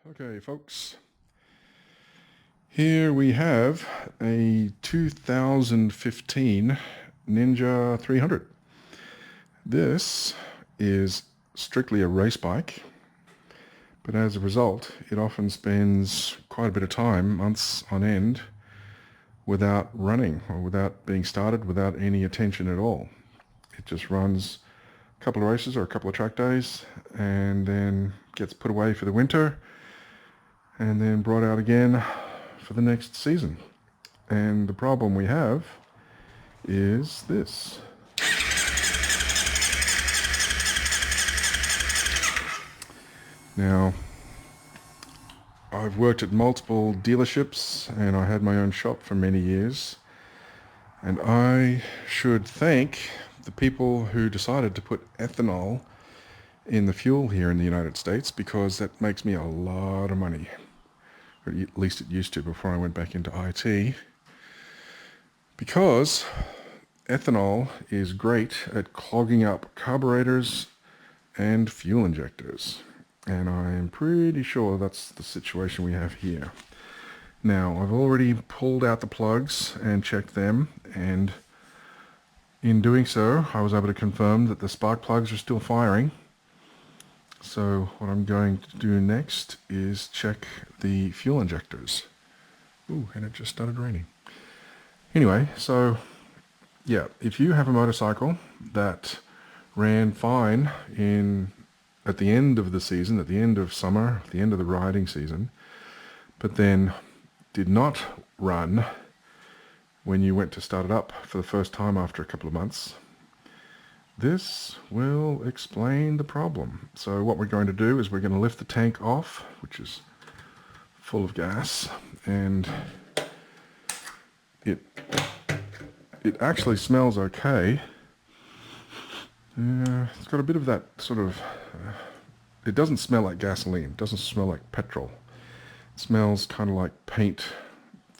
Okay, folks, here we have a 2015 Ninja 300. This is strictly a race bike, but as a result, it often spends quite a bit of time, months on end, without running or without being started, without any attention at all. It just runs a couple of races or a couple of track days and then gets put away for the winter and then brought out again for the next season. And the problem we have is this. Now, I've worked at multiple dealerships and I had my own shop for many years, and I should thank the people who decided to put ethanol in the fuel here in the United States, because that makes me a lot of money. Or at least it used to before I went back into IT, because ethanol is great at clogging up carburetors and fuel injectors. And I am pretty sure that's the situation we have here. Now, I've already pulled out the plugs and checked them, and in doing so, I was able to confirm that the spark plugs are still firing. So what I'm going to do next is check the fuel injectors. Ooh, and it just started raining. Anyway, so yeah, if you have a motorcycle that ran fine at the end of the season, at the end of summer, at the end of the riding season, but then did not run when you went to start it up for the first time after a couple of months, this will explain the problem. So what we're going to do is we're going to lift the tank off, which is full of gas, and it actually smells okay. It's got a bit of that sort of, it doesn't smell like gasoline, it doesn't smell like petrol. It smells kind of like paint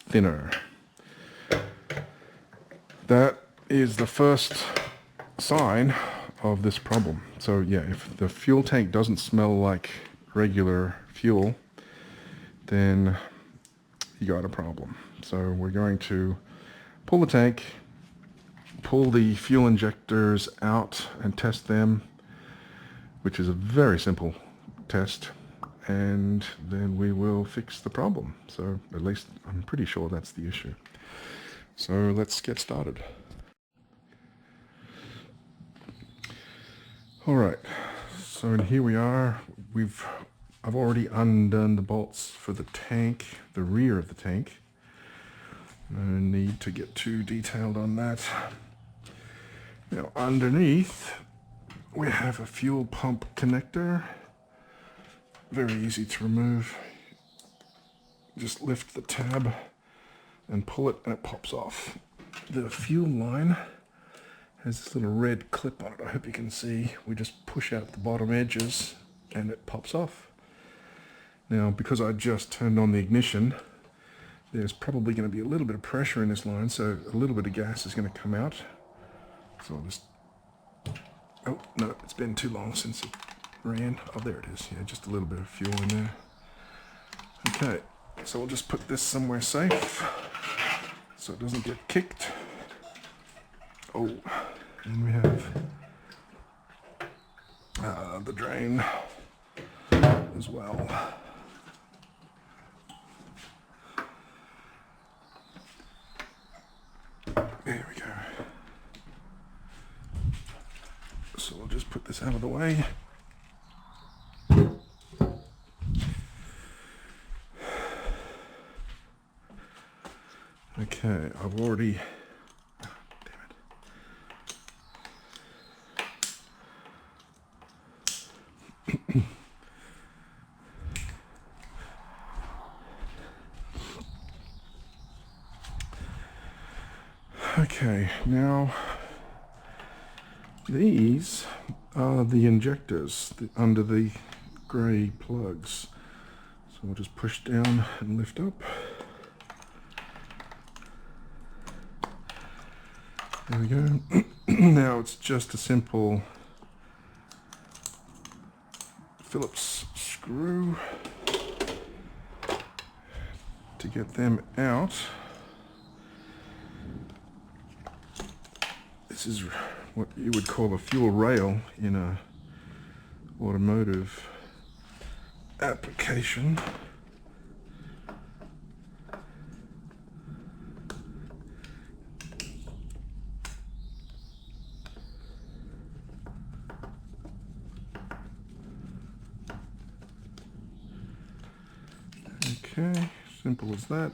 thinner. That is the first sign of this problem. So yeah, if the fuel tank doesn't smell like regular fuel, then you got a problem. So we're going to pull the tank, pull the fuel injectors out and test them, which is a very simple test, and then we will fix the problem. So at least I'm pretty sure that's the issue. So let's get started. All right, so here we are. I've already undone the bolts for the tank, the rear of the tank. No need to get too detailed on that. Now underneath, we have a fuel pump connector. Very easy to remove. Just lift the tab and pull it and it pops off. The fuel line has this little red clip on it. I hope you can see. We just push out the bottom edges and it pops off. Now, because I just turned on the ignition, there's probably going to be a little bit of pressure in this line, so a little bit of gas is going to come out. So I'll just, oh no, it's been too long since it ran. Oh, there it is. Yeah, just a little bit of fuel in there. Okay, so we'll just put this somewhere safe so it doesn't get kicked. Oh, and we have the drain as well. There we go. So we'll just put this out of the way. Okay, I've already... Okay, now these are the injectors under the grey plugs. So we'll just push down and lift up. There we go. Now it's just a simple Phillips screw. to get them out, this is what you would call a fuel rail in a automotive application. Okay, simple as that.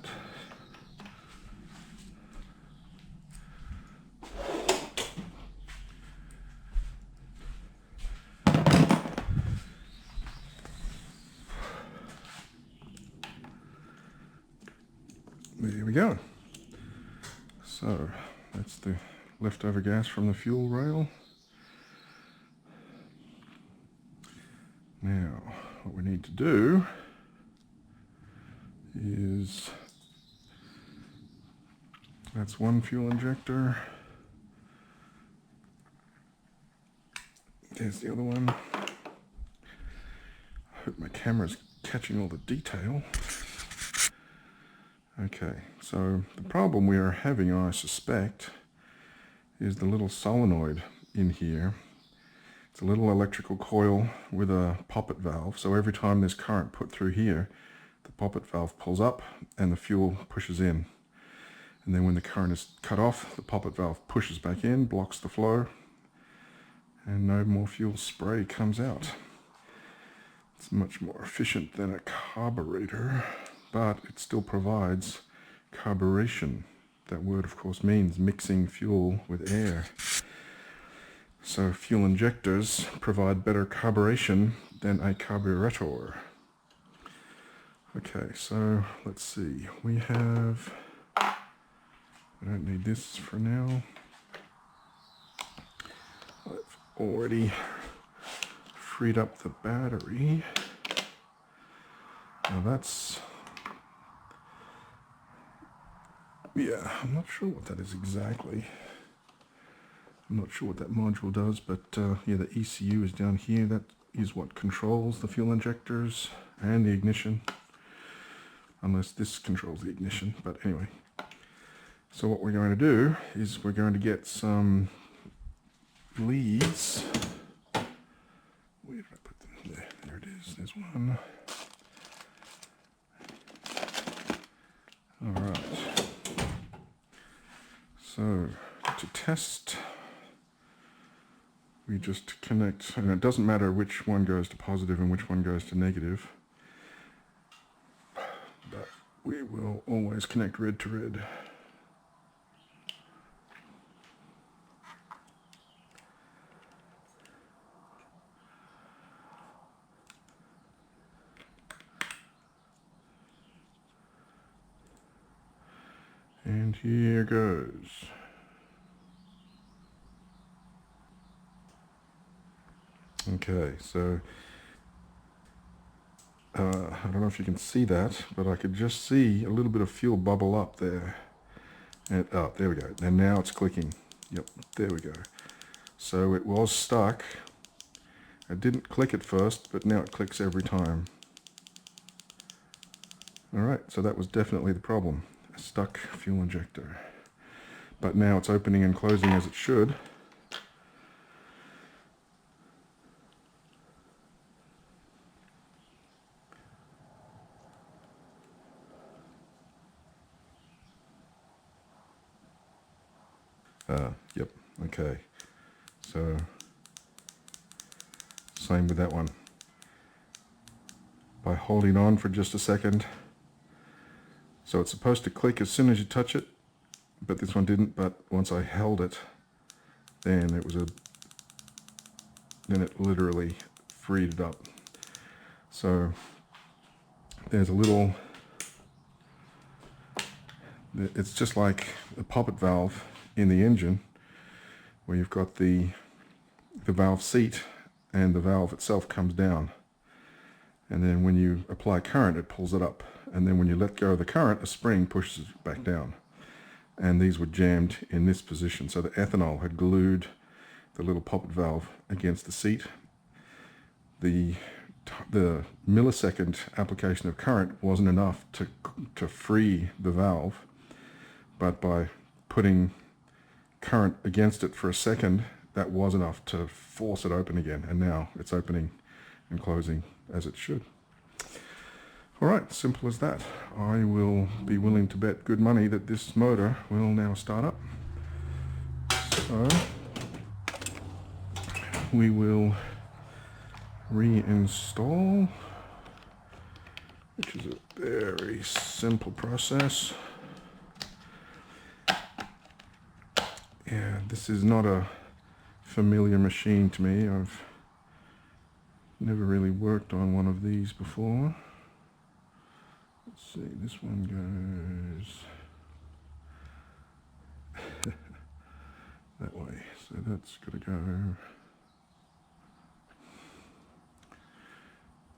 There we go. So that's the leftover gas from the fuel rail. Now, what we need to do is, that's one fuel injector. There's the other one. I hope my camera's catching all the detail. Okay, so the problem we are having, I suspect, is the little solenoid in here. It's a little electrical coil with a poppet valve, so every time there's current put through here, the poppet valve pulls up and the fuel pushes in. And then when the current is cut off, the poppet valve pushes back in, blocks the flow, and no more fuel spray comes out. It's much more efficient than a carburetor, but it still provides carburation. That word, of course, means mixing fuel with air. So fuel injectors provide better carburation than a carburetor. Okay, so let's see. We don't need this for now. I've already freed up the battery. Now that's, yeah, I'm not sure what that is exactly. I'm not sure what that module does, but yeah, the ECU is down here. That is what controls the fuel injectors and the ignition. Unless this controls the ignition, but anyway. So what we're going to do is we're going to get some leads. Where did I put them? There it is. There's one. All right. So to test, we just connect, and it doesn't matter which one goes to positive and which one goes to negative, but we will always connect red to red. And here goes. Okay, so I don't know if you can see that, but I could just see a little bit of fuel bubble up there. And oh, there we go. And now it's clicking. Yep, there we go. So it was stuck. I didn't click at first, but now it clicks every time. All right, so that was definitely the problem. A stuck fuel injector. But now it's opening and closing as it should. Yep, okay. So, same with that one. By holding on for just a second. So it's supposed to click as soon as you touch it, but this one didn't, but once I held it, then it literally freed it up. So, there's a little, it's just like a poppet valve in the engine, where you've got the valve seat and the valve itself comes down, and then when you apply current it pulls it up, and then when you let go of the current a spring pushes it back down. And these were jammed in this position, so the ethanol had glued the little poppet valve against the seat. The the millisecond application of current wasn't enough to free the valve, but by putting current against it for a second, that was enough to force it open again, and now it's opening and closing as it should. All right, simple as that. I will be willing to bet good money that this motor will now start up. So we will reinstall, which is a very simple process. Yeah, this is not a familiar machine to me. I've never really worked on one of these before. Let's see, this one goes that way, so that's got to go.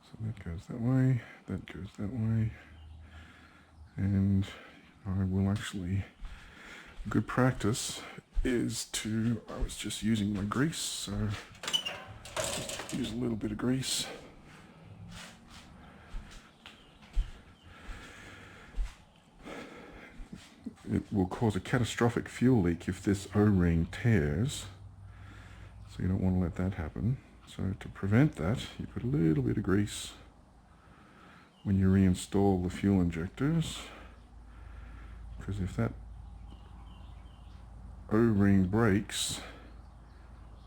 So that goes that way, that goes that way, and I will actually, good practice is to, I was just using my grease, so just use a little bit of grease. It will cause a catastrophic fuel leak if this O-ring tears, so you don't want to let that happen. So to prevent that, you put a little bit of grease when you reinstall the fuel injectors, because if that O-ring breaks,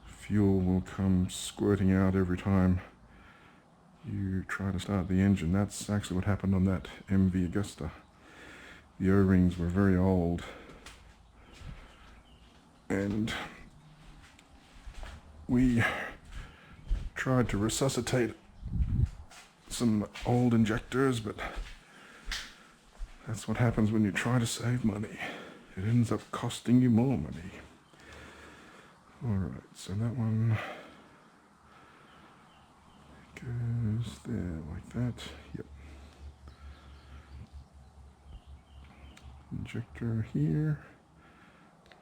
fuel will come squirting out every time you try to start the engine. That's actually what happened on that MV Augusta. The O-rings were very old, and we tried to resuscitate some old injectors, but that's what happens when you try to save money. It ends up costing you more money. Alright, so that one goes there like that. Yep. Injector here.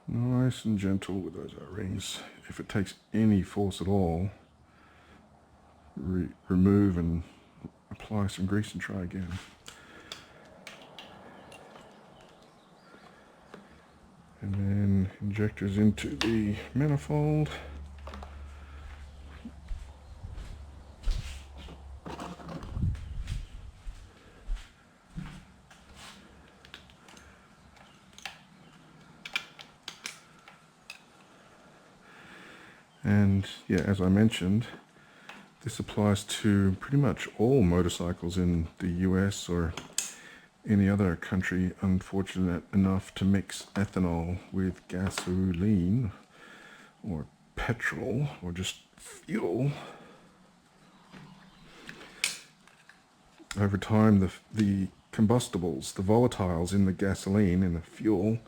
Nice and gentle with those O-rings. If it takes any force at all, remove and apply some grease and try again. And then injectors into the manifold. And yeah, as I mentioned, this applies to pretty much all motorcycles in the US or any other country unfortunate enough to mix ethanol with gasoline or petrol or just fuel. Over time, the combustibles, the volatiles in the gasoline and the fuel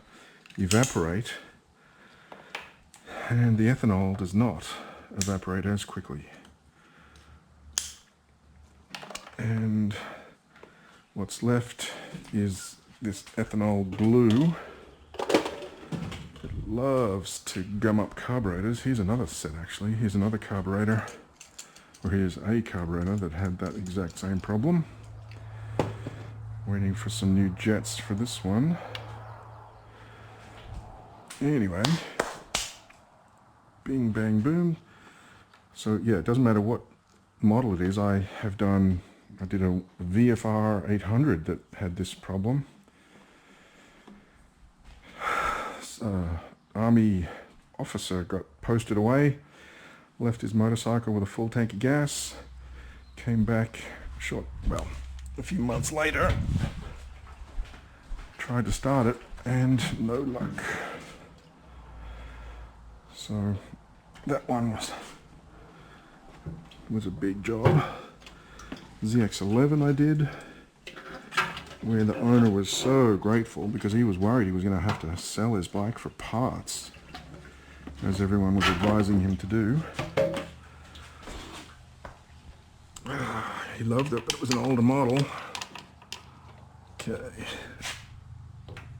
evaporate, and the ethanol does not evaporate as quickly. And what's left is this ethanol glue. It loves to gum up carburetors. Here's another set actually. Here's another carburetor, or here's a carburetor that had that exact same problem. Waiting for some new jets for this one. Anyway, bing bang boom. So yeah, it doesn't matter what model it is. I did a VFR 800 that had this problem. Army officer got posted away, left his motorcycle with a full tank of gas, came back a few months later, tried to start it, and no luck. So that one was a big job. ZX11 I did, where the owner was so grateful because he was worried he was going to have to sell his bike for parts, as everyone was advising him to do. He loved it, but it was an older model. Okay,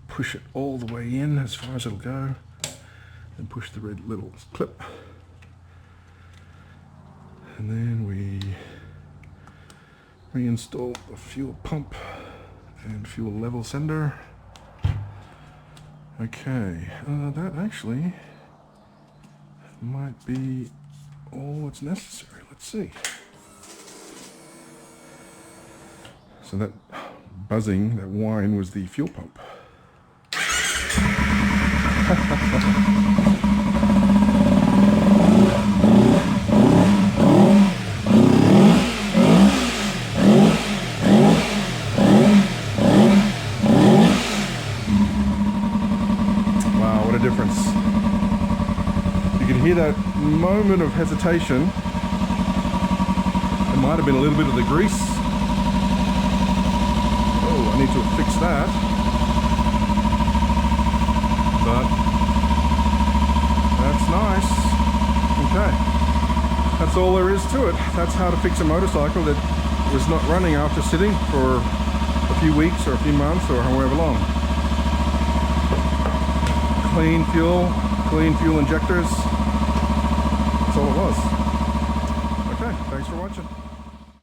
push it all the way in as far as it'll go, and push the red little clip, and then we Reinstall the fuel pump and fuel level sender. Okay, that actually might be all that's necessary. Let's see. So that buzzing, that whine was the fuel pump. Wow, what a difference. You can hear that moment of hesitation. It might have been a little bit of the grease. Oh, I need to fix that. But that's nice. Okay. That's all there is to it. That's how to fix a motorcycle that was not running after sitting for a few weeks or a few months or however long. Clean fuel injectors. That's all it was. Okay, thanks for watching.